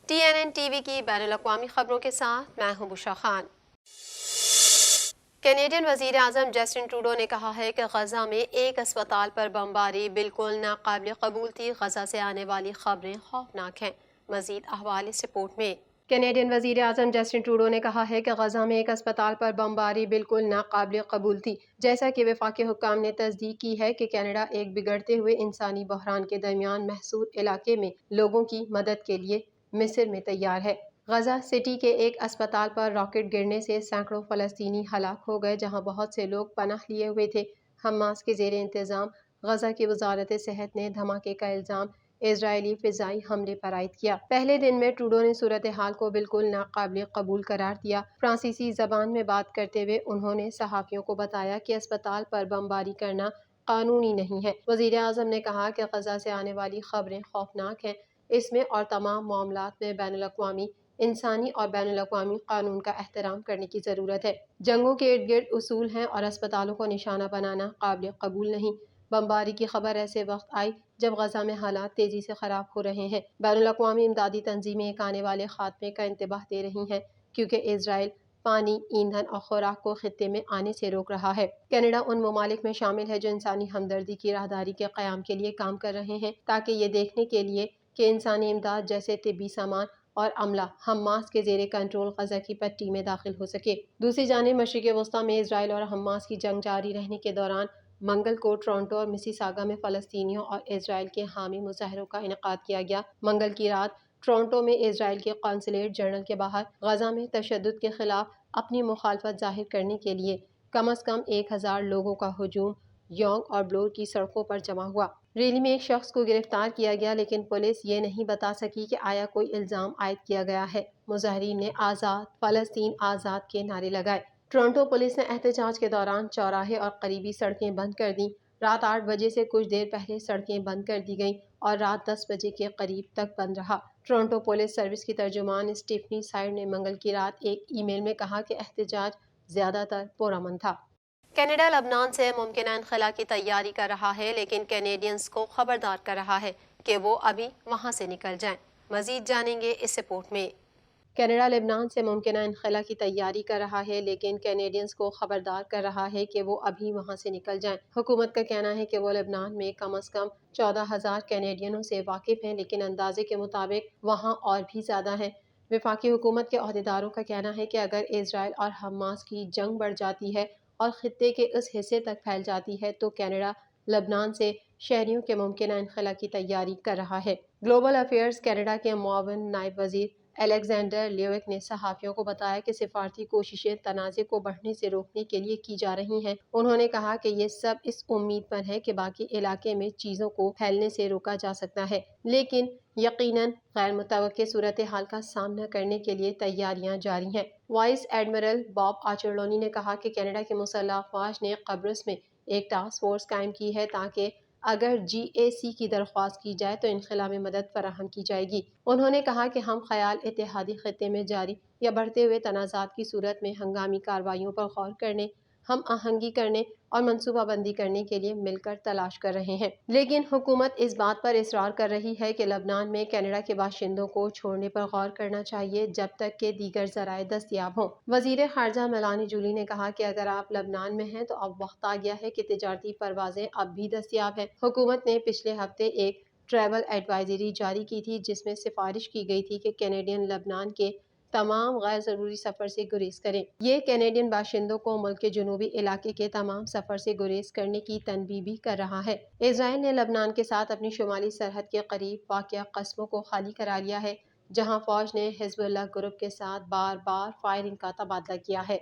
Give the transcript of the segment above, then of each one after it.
TNN T V کی بین الاقوامی خبروں کے ساتھ میں ہوں بشرا خان۔ کینیڈین وزیر اعظم جسٹن ٹروڈو نے کہا ہے کہ غزہ میں ایک اسپتال پر بمباری بالکل ناقابل قبول تھی۔ غزہ سے آنے والی خبریں خوفناک ہیں۔ مزید احوال اس رپورٹ میں۔ کینیڈین وزیر اعظم جسٹن ٹروڈو نے کہا ہے کہ غزہ میں ایک اسپتال پر بمباری بالکل ناقابل قبول تھی، جیسا کہ وفاقی حکام نے تصدیق کی ہے کہ کینیڈا ایک بگڑتے ہوئے انسانی بحران کے درمیان محصور علاقے میں لوگوں کی مدد کے لیے مصر میں تیار ہے۔ غزہ سٹی کے ایک اسپتال پر راکٹ گرنے سے سینکڑوں فلسطینی ہلاک ہو گئے، جہاں بہت سے لوگ پناہ لیے ہوئے تھے۔ حماس کے زیر انتظام غزہ کی وزارت صحت نے دھماکے کا الزام اسرائیلی فضائی حملے پر عائد کیا۔ پہلے دن میں ٹروڈو نے صورتحال کو بالکل ناقابل قبول قرار دیا۔ فرانسیسی زبان میں بات کرتے ہوئے انہوں نے صحافیوں کو بتایا کہ اسپتال پر بمباری کرنا قانونی نہیں ہے۔ وزیر اعظم نے کہا کہ غزہ سے آنے والی خبریں خوفناک ہیں۔ اس میں اور تمام معاملات میں بین الاقوامی انسانی اور بین الاقوامی قانون کا احترام کرنے کی ضرورت ہے۔ جنگوں کے ارد گرد اصول ہیں اور اسپتالوں کو نشانہ بنانا قابل قبول نہیں۔ بمباری کی خبر ایسے وقت آئی جب غزہ میں حالات تیزی سے خراب ہو رہے ہیں۔ بین الاقوامی امدادی تنظیمیں ایک آنے والے خاتمے کا انتباہ دے رہی ہیں، کیونکہ اسرائیل پانی، ایندھن اور خوراک کو خطے میں آنے سے روک رہا ہے۔ کینیڈا ان ممالک میں شامل ہے جو انسانی ہمدردی کی راہداری کے قیام کے لیے کام کر رہے ہیں، تاکہ یہ دیکھنے کے لیے کہ انسانی امداد جیسے طبی سامان اور عملہ حماس کے زیر کنٹرول غزہ کی پٹی میں داخل ہو سکے۔ دوسری جانب مشرق وسطیٰ میں اسرائیل اور حماس کی جنگ جاری رہنے کے دوران منگل کو ٹورنٹو اور مسیساگا میں فلسطینیوں اور اسرائیل کے حامی مظاہروں کا انعقاد کیا گیا۔ منگل کی رات ٹورنٹو میں اسرائیل کے قونصلیٹ جنرل کے باہر غزہ میں تشدد کے خلاف اپنی مخالفت ظاہر کرنے کے لیے کم از کم 1000 لوگوں کا ہجوم یونگ اور بلور کی سڑکوں پر جمع ہوا۔ ریلی میں ایک شخص کو گرفتار کیا گیا، لیکن پولیس یہ نہیں بتا سکی کہ آیا کوئی الزام عائد کیا گیا ہے۔ مظاہرین نے آزاد فلسطین آزاد کے نعرے لگائے۔ ٹورنٹو پولیس نے احتجاج کے دوران چوراہے اور قریبی سڑکیں بند کر دیں۔ رات 8 بجے سے کچھ دیر پہلے سڑکیں بند کر دی گئیں اور رات 10 بجے کے قریب تک بند رہا۔ ٹورنٹو پولیس سروس کی ترجمان اسٹیفنی سائر نے منگل کی رات ایک ای میل میں کہا کہ احتجاج زیادہ تر پرامن تھا۔ کینیڈا لبنان سے ممکنہ انخلا کی تیاری کر رہا ہے، لیکن کینیڈینز کو خبردار کر رہا ہے کہ وہ ابھی وہاں سے نکل جائیں۔ مزید جانیں گے اس رپورٹ میں۔ کینیڈا لبنان سے ممکنہ انخلا کی تیاری کر رہا ہے، لیکن کینیڈینز کو خبردار کر رہا ہے کہ وہ ابھی وہاں سے نکل جائیں۔ حکومت کا کہنا ہے کہ وہ لبنان میں کم از کم 14,000 کینیڈینوں سے واقف ہیں، لیکن اندازے کے مطابق وہاں اور بھی زیادہ ہیں۔ وفاقی حکومت کے عہدیداروں کا کہنا ہے کہ اگر اسرائیل اور حماس کی جنگ بڑھ جاتی ہے اور خطے کے اس حصے تک پھیل جاتی ہے تو کینیڈا لبنان سے شہریوں کے ممکنہ انخلا کی تیاری کر رہا ہے۔ گلوبل افیئرز کینیڈا کے معاون نائب وزیر الیگزینڈر لیوک نے صحافیوں کو بتایا کہ سفارتی کوششیں تنازع کو بڑھنے سے روکنے کے لیے کی جا رہی ہیں۔ انہوں نے کہا کہ یہ سب اس امید پر ہے کہ باقی علاقے میں چیزوں کو پھیلنے سے روکا جا سکتا ہے، لیکن یقیناً غیر متوقع صورتحال کا سامنا کرنے کے لیے تیاریاں جاری ہیں۔ وائس ایڈمرل باب آچرلونی نے کہا کہ کینیڈا کی مسلح افواج نے قبرص میں ایک ٹاسک فورس قائم کی ہے تاکہ اگر GAC کی درخواست کی جائے تو انخلا میں مدد فراہم کی جائے گی۔ انہوں نے کہا کہ ہم خیال اتحادی خطے میں جاری یا بڑھتے ہوئے تنازعات کی صورت میں ہنگامی کارروائیوں پر غور کرنے، ہم آہنگی کرنے اور منصوبہ بندی کرنے کے لیے مل کر تلاش کر رہے ہیں، لیکن حکومت اس بات پر اصرار کر رہی ہے کہ لبنان میں کینیڈا کے باشندوں کو چھوڑنے پر غور کرنا چاہیے جب تک کہ دیگر ذرائع دستیاب ہوں۔ وزیر خارجہ میلانی جولی نے کہا کہ اگر آپ لبنان میں ہیں تو اب وقت آ گیا ہے کہ تجارتی پروازیں اب بھی دستیاب ہیں۔ حکومت نے پچھلے ہفتے ایک ٹریول ایڈوائزری جاری کی تھی جس میں سفارش کی گئی تھی کہ کینیڈین لبنان کے تمام غیر ضروری سفر سے گریز کریں۔ یہ کینیڈین باشندوں کو ملک کے جنوبی علاقے کے تمام سفر سے گریز کرنے کی تنبیہ بھی کر رہا ہے۔ اسرائیل نے لبنان کے ساتھ اپنی شمالی سرحد کے قریب واقع قصبوں کو خالی کرا لیا ہے، جہاں فوج نے حزب اللہ گروپ کے ساتھ بار بار فائرنگ کا تبادلہ کیا ہے۔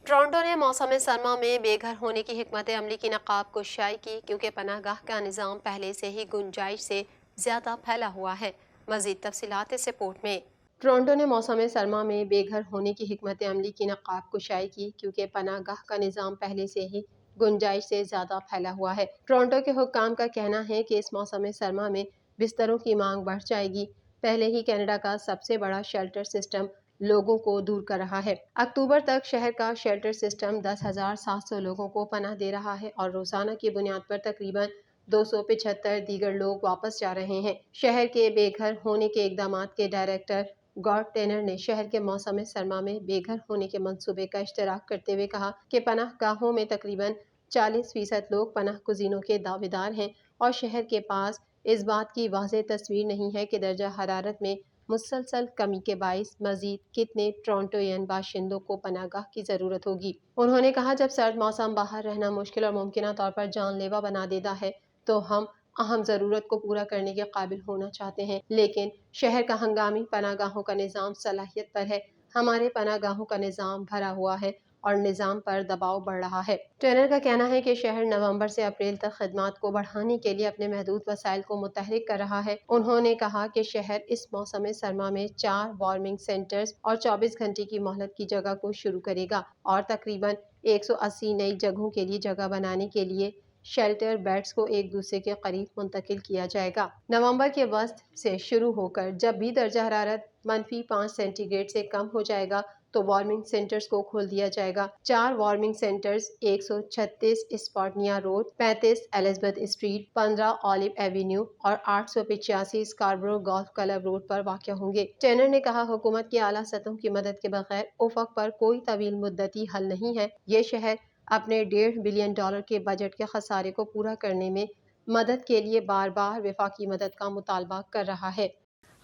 ٹورنٹو نے موسم سرما میں بے گھر ہونے کی حکمت عملی کی نقاب کشائی کی، کیونکہ پناہ گاہ کا نظام پہلے سے ہی گنجائش سے زیادہ پھیلا ہوا ہے۔ مزید تفصیلات اس رپورٹ میں۔ ٹورنٹو نے موسم سرما میں بے گھر ہونے کی حکمت عملی کی نقاب کشائی کی، کیونکہ پناہ گاہ کا نظام پہلے سے ہی گنجائش سے زیادہ پھیلا ہوا ہے۔ ٹورنٹو کے حکام کا کہنا ہے کہ اس موسم سرما میں بستروں کی مانگ بڑھ جائے گی۔ پہلے ہی کینیڈا کا سب سے بڑا شیلٹر سسٹم لوگوں کو دور کر رہا ہے۔ اکتوبر تک شہر کا شیلٹر سسٹم 10,700 لوگوں کو پناہ دے رہا ہے اور روزانہ کی بنیاد پر تقریباً 275 دیگر لوگ واپس جا رہے ہیں۔ شہر کے بے گھر ہونے کے اقدامات کے ڈائریکٹر گارڈ ٹینر نے شہر کے موسم سرما میں بے گھر ہونے کے منصوبے کا اشتراک کرتے ہوئے کہا کہ پناہ گاہوں میں تقریباً 40% لوگ پناہ گزینوں کے دعوے دار ہیں اور شہر کے پاس اس بات کی واضح تصویر نہیں ہے کہ درجہ حرارت میں مسلسل کمی کے باعث مزید کتنے ٹورنٹوین باشندوں کو پناہ گاہ کی ضرورت ہوگی۔ انہوں نے کہا جب سرد موسم باہر رہنا مشکل اور ممکنہ طور پر جان لیوا بنا دیتا ہے تو ہم اہم ضرورت کو پورا کرنے کے قابل ہونا چاہتے ہیں، لیکن شہر کا ہنگامی پناہ گاہوں کا نظام صلاحیت پر ہے۔ ہمارے پناہ گاہوں کا نظام بھرا ہوا ہے اور نظام پر دباؤ بڑھ رہا ہے۔ ٹرینر کا کہنا ہے کہ شہر نومبر سے اپریل تک خدمات کو بڑھانے کے لیے اپنے محدود وسائل کو متحرک کر رہا ہے۔ انہوں نے کہا کہ شہر اس موسم سرما میں 4 وارمنگ سینٹرز اور 24 گھنٹے کی مہلت کی جگہ کو شروع کرے گا اور تقریباً 180 نئی جگہوں کے لیے جگہ بنانے کے لیے شیلٹر بیڈز کو ایک دوسرے کے قریب منتقل کیا جائے گا۔ نومبر کے وسط سے شروع ہو کر جب بھی درجہ حرارت -5 سینٹی گریڈ سے کم ہو جائے گا تو وارمنگ سینٹرز کو کھول دیا جائے گا۔ 4 وارمنگ سینٹرز 136 اسپارٹنیا road, 35 Elizabeth street, 15 olive avenue اور 885 اسکاربرو گولف کلب روڈ پر واقع ہوں گے۔ ٹینر نے کہا حکومت کی اعلیٰ سطحوں کی مدد کے بغیر افق پر کوئی طویل مدتی حل نہیں ہے۔ یہ شہر اپنے $1.5 بلین کے بجٹ کے خسارے کو پورا کرنے میں مدد کے لیے بار بار وفاقی مدد کا مطالبہ کر رہا ہے۔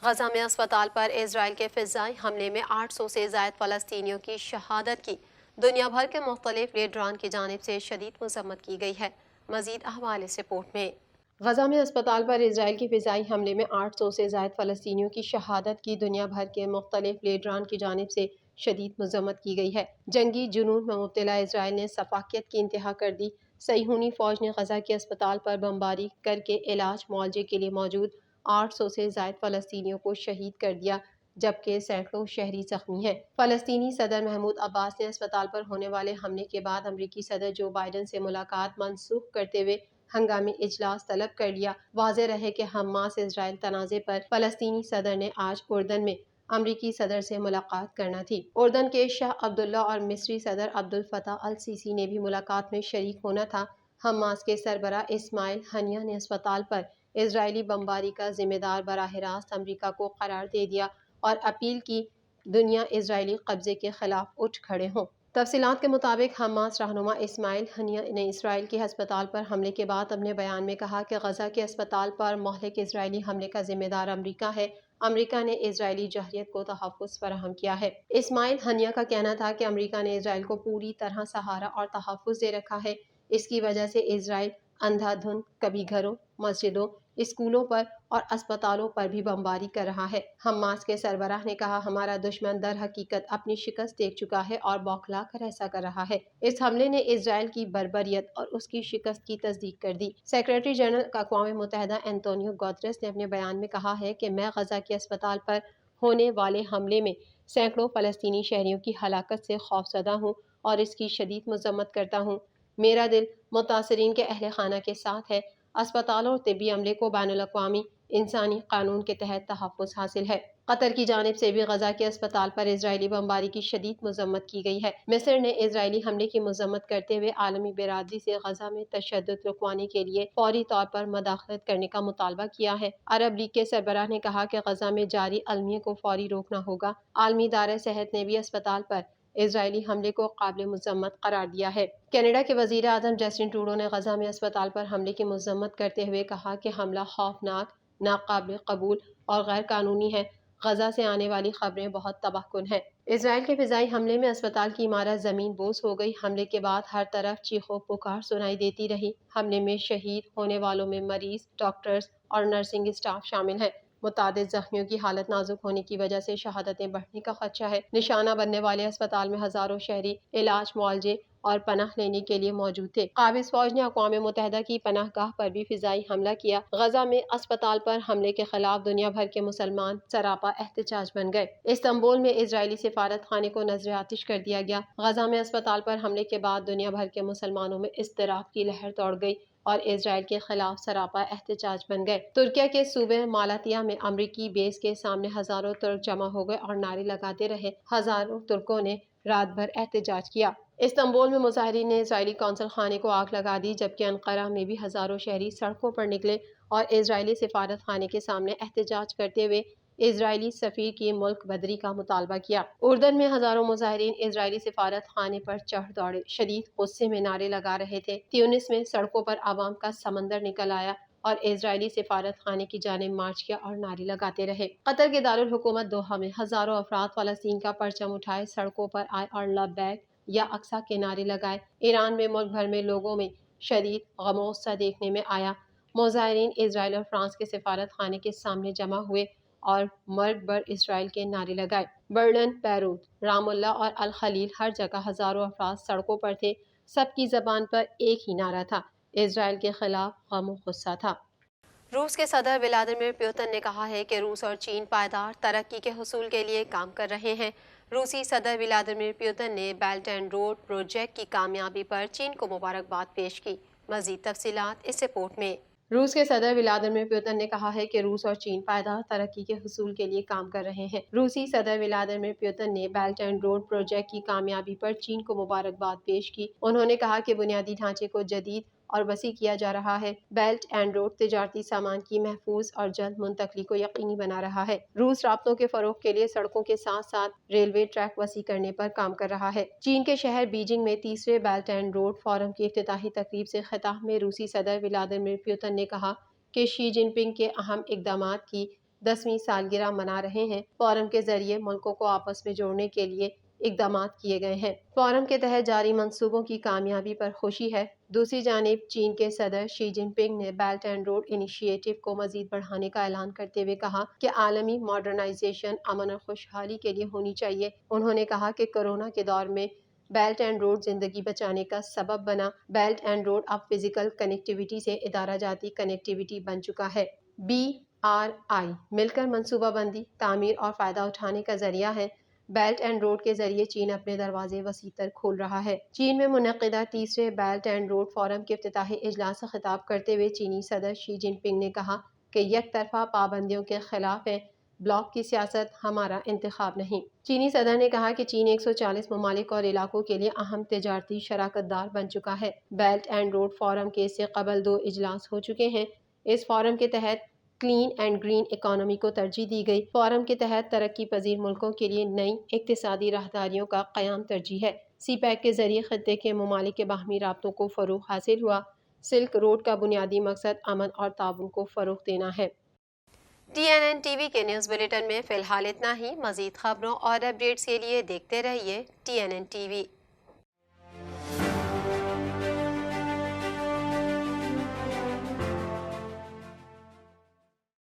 غزہ میں اسپتال پر اسرائیل کے فضائی حملے میں 800 سے زائد فلسطینیوں کی شہادت کی دنیا بھر کے مختلف لیڈران کی جانب سے شدید مذمت کی گئی ہے۔ مزید احوال اس رپورٹ میں۔ غزہ میں اسپتال پر اسرائیل کے فضائی حملے میں 800 سے زائد فلسطینیوں کی شہادت کی دنیا بھر کے مختلف لیڈران کی جانب سے شدید مذمت کی گئی ہے۔ جنگی جنون میں مبتلا اسرائیل نے سفاکیت کی انتہا کر دی۔ صہیونی فوج نے غزہ کے اسپتال پر بمباری کر کے علاج معالجے کے لیے موجود 800 سے زائد فلسطینیوں کو شہید کر دیا جبکہ سینکڑوں شہری زخمی ہیں۔ فلسطینی صدر محمود عباس نے اسپتال پر ہونے والے حملے کے بعد امریکی صدر جو بائیڈن سے ملاقات منسوخ کرتے ہوئے ہنگامی اجلاس طلب کر لیا۔ واضح رہے کہ حماس اسرائیل تنازع پر فلسطینی صدر نے آج اردن میں امریکی صدر سے ملاقات کرنا تھی۔ اردن کے شاہ عبداللہ اور مصری صدر عبدالفتاح السیسی نے بھی ملاقات میں شریک ہونا تھا۔ حماس کے سربراہ اسماعیل ہنیہ نے اسپتال پر اسرائیلی بمباری کا ذمہ دار براہ راست امریکہ کو قرار دے دیا اور اپیل کی دنیا اسرائیلی قبضے کے خلاف اٹھ کھڑے ہوں۔ تفصیلات کے مطابق حماس رہنما اسماعیل ہنیہ نے اسرائیل کے ہسپتال پر حملے کے بعد اپنے بیان میں کہا کہ غزہ کے اسپتال پر مہلک اسرائیلی حملے کا ذمہ دار امریکہ ہے۔ امریکہ نے اسرائیلی جارحیت کو تحفظ فراہم کیا ہے۔ اسماعیل ہنیہ کا کہنا تھا کہ امریکہ نے اسرائیل کو پوری طرح سہارا اور تحفظ دے رکھا ہے۔ اس کی وجہ سے اسرائیل اندھا دھند کبھی گھروں، مسجدوں، اسکولوں پر اور اسپتالوں پر بھی بمباری کر رہا ہے۔ حماس کے سربراہ نے کہا ہمارا دشمن در حقیقت اپنی شکست دیکھ چکا ہے اور بوکھلا کر ایسا کر رہا ہے۔ اس حملے نے اسرائیل کی بربریت اور اس کی شکست کی تصدیق کر دی۔ سیکریٹری جنرل اقوام متحدہ اینٹونیو گوتریس نے اپنے بیان میں کہا ہے کہ میں غزہ کے اسپتال پر ہونے والے حملے میں سینکڑوں فلسطینی شہریوں کی ہلاکت سے خوفزدہ ہوں اور اس کی شدید مذمت کرتا ہوں۔ میرا دل متاثرین کے اہل خانہ کے ساتھ ہے۔ اسپتالوں اور طبی عملے کو بین الاقوامی انسانی قانون کے تحت تحفظ حاصل ہے۔ قطر کی جانب سے بھی غزہ کے اسپتال پر اسرائیلی بمباری کی شدید مذمت کی گئی ہے۔ مصر نے اسرائیلی حملے کی مذمت کرتے ہوئے عالمی برادری سے غزہ میں تشدد رکوانے کے لیے فوری طور پر مداخلت کرنے کا مطالبہ کیا ہے۔ عرب لیگ کے سربراہ نے کہا کہ غزہ میں جاری المیہ کو فوری روکنا ہوگا۔ عالمی ادارہ صحت نے بھی اسپتال پر اسرائیلی حملے کو قابل مذمت قرار دیا ہے۔ کینیڈا کے وزیر اعظم جسٹن ٹروڈو نے غزہ میں اسپتال پر حملے کی مذمت کرتے ہوئے کہا کہ حملہ خوفناک، ناقابل قبول اور غیر قانونی ہے۔ غزہ سے آنے والی خبریں بہت تباہ کن ہیں۔ اسرائیل کے فضائی حملے میں اسپتال کی عمارت زمین بوس ہو گئی۔ حملے کے بعد ہر طرف چیخ و پکار سنائی دیتی رہی۔ حملے میں شہید ہونے والوں میں مریض، ڈاکٹرز اور نرسنگ اسٹاف شامل ہیں۔ متعدد زخمیوں کی حالت نازک ہونے کی وجہ سے شہادتیں بڑھنے کا خدشہ ہے۔ نشانہ بننے والے اسپتال میں ہزاروں شہری علاج معالجے اور پناہ لینے کے لیے موجود تھے۔ قابض فوج نے اقوام متحدہ کی پناہ گاہ پر بھی فضائی حملہ کیا۔ غزہ میں اسپتال پر حملے کے خلاف دنیا بھر کے مسلمان سراپا احتجاج بن گئے۔ استنبول میں اسرائیلی سفارت خانے کو نذر آتش کر دیا گیا۔ غزہ میں اسپتال پر حملے کے بعد دنیا بھر کے مسلمانوں میں اضطراب کی لہر دوڑ گئی اور اسرائیل کے خلاف سراپا احتجاج بن گئے۔ ترکیہ کے صوبے مالاطیا میں امریکی بیس کے سامنے ہزاروں ترک جمع ہو گئے اور نعرے لگاتے رہے۔ ہزاروں ترکوں نے رات بھر احتجاج کیا۔ استنبول میں مظاہرین نے اسرائیلی قونصل خانے کو آگ لگا دی، جبکہ انقرہ میں بھی ہزاروں شہری سڑکوں پر نکلے اور اسرائیلی سفارت خانے کے سامنے احتجاج کرتے ہوئے اسرائیلی سفیر کی ملک بدری کا مطالبہ کیا۔ اردن میں ہزاروں مظاہرین اسرائیلی سفارت خانے پر چڑھ دوڑے، شدید غصے میں نعرے لگا رہے تھے۔ تیونس میں سڑکوں پر عوام کا سمندر نکل آیا اور اسرائیلی سفارت خانے کی جانب مارچ کیا اور نعرے لگاتے رہے۔ قطر کے دارالحکومت دوحہ میں ہزاروں افراد فلسطین کا پرچم اٹھائے سڑکوں پر آئے اور لبیک یا اقصی کے نعرے لگائے۔ ایران میں ملک بھر میں لوگوں میں شدید غموض دیکھنے میں آیا۔ مظاہرین اسرائیل اور فرانس کے سفارت خانے کے سامنے جمع ہوئے اور مرگ بر اسرائیل کے نعرے لگائے۔ برلن، بیروت، رام اللہ اور الخلیل، ہر جگہ ہزاروں افراد سڑکوں پر تھے۔ سب کی زبان پر ایک ہی نعرہ تھا، اسرائیل کے خلاف غم و غصہ تھا۔ روس کے صدر ولادیمیر پوتن نے کہا ہے کہ روس اور چین پائیدار ترقی کے حصول کے لیے کام کر رہے ہیں۔ روسی صدر ولادیمیر پوتن نے بیلٹ اینڈ روڈ پروجیکٹ کی کامیابی پر چین کو مبارکباد پیش کی۔ مزید تفصیلات اس رپورٹ میں۔ روس کے صدر ولادیمیر پوتن نے کہا ہے کہ روس اور چین پائیدار ترقی کے حصول کے لیے کام کر رہے ہیں۔ روسی صدر ولادیمیر پوتن نے بیلٹ اینڈ روڈ پروجیکٹ کی کامیابی پر چین کو مبارکباد پیش کی۔ انہوں نے کہا کہ بنیادی ڈھانچے کو جدید اور وسیع کیا جا رہا ہے۔ بیلٹ اینڈ روڈ تجارتی سامان کی محفوظ اور جلد منتقلی کو یقینی بنا رہا ہے۔ روس رابطوں کے فروغ کے لیے سڑکوں کے ساتھ ساتھ ریلوے ٹریک وسیع کرنے پر کام کر رہا ہے۔ چین کے شہر بیجنگ میں تیسرے بیلٹ اینڈ روڈ فورم کی افتتاحی تقریب سے خطاب میں روسی صدر ولادیمیر پوتن نے کہا کہ شی جن پنگ کے اہم اقدامات کی 10ویں سالگرہ منا رہے ہیں۔ فورم کے ذریعے ملکوں کو آپس میں جوڑنے کے لیے اقدامات کیے گئے ہیں۔ فورم کے تحت جاری منصوبوں کی کامیابی پر خوشی ہے۔ دوسری جانب چین کے صدر شی جن پنگ نے بیلٹ اینڈ روڈ انیشیٹو کو مزید بڑھانے کا اعلان کرتے ہوئے کہا کہ عالمی ماڈرنائزیشن امن اور خوشحالی کے لیے ہونی چاہیے۔ انہوں نے کہا کہ کورونا کے دور میں بیلٹ اینڈ روڈ زندگی بچانے کا سبب بنا۔ بیلٹ اینڈ روڈ اب فزیکل کنیکٹیویٹی سے ادارہ جاتی کنیکٹیویٹی بن چکا ہے۔ BRI مل کر منصوبہ بندی، تعمیر اور فائدہ اٹھانے کا ذریعہ ہے۔ بیلٹ اینڈ روڈ کے ذریعے چین اپنے دروازے وسیع تر کھول رہا ہے۔ چین میں منعقدہ تیسرے بیلٹ اینڈ روڈ فورم کے افتتاحی اجلاس سے خطاب کرتے ہوئے چینی صدر شی جن پنگ نے کہا کہ یک طرفہ پابندیوں کے خلاف ہیں، بلاک کی سیاست ہمارا انتخاب نہیں۔ چینی صدر نے کہا کہ چین 140 ممالک اور علاقوں کے لیے اہم تجارتی شراکت دار بن چکا ہے۔ بیلٹ اینڈ روڈ فورم کے اس سے قبل 2 اجلاس ہو چکے ہیں۔ اس فورم کے تحت کلین اینڈ گرین اکانومی کو ترجیح دی گئی۔ فورم کے تحت ترقی پذیر ملکوں کے لیے نئی اقتصادی راہداریوں کا قیام ترجیح ہے۔ CPEC کے ذریعے خطے کے ممالک کے باہمی رابطوں کو فروغ حاصل ہوا۔ سلک روڈ کا بنیادی مقصد امن اور تعاون کو فروغ دینا ہے۔ TNN TV کے نیوز بلیٹن میں فی الحال اتنا ہی۔ مزید خبروں اور اپڈیٹس کے لیے دیکھتے رہیے TNN TV۔